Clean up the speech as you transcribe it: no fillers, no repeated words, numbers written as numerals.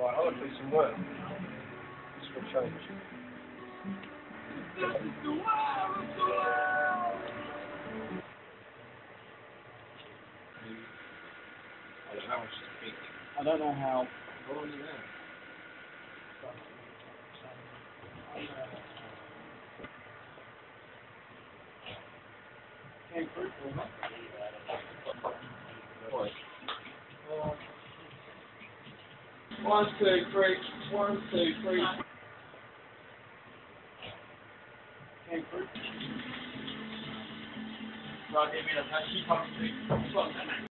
Right, I want to do some work. Just for a change. I don't know how. Came through for me. 1, 2, 3. 1, 2, 3. Came through. Right, give me the she comes through.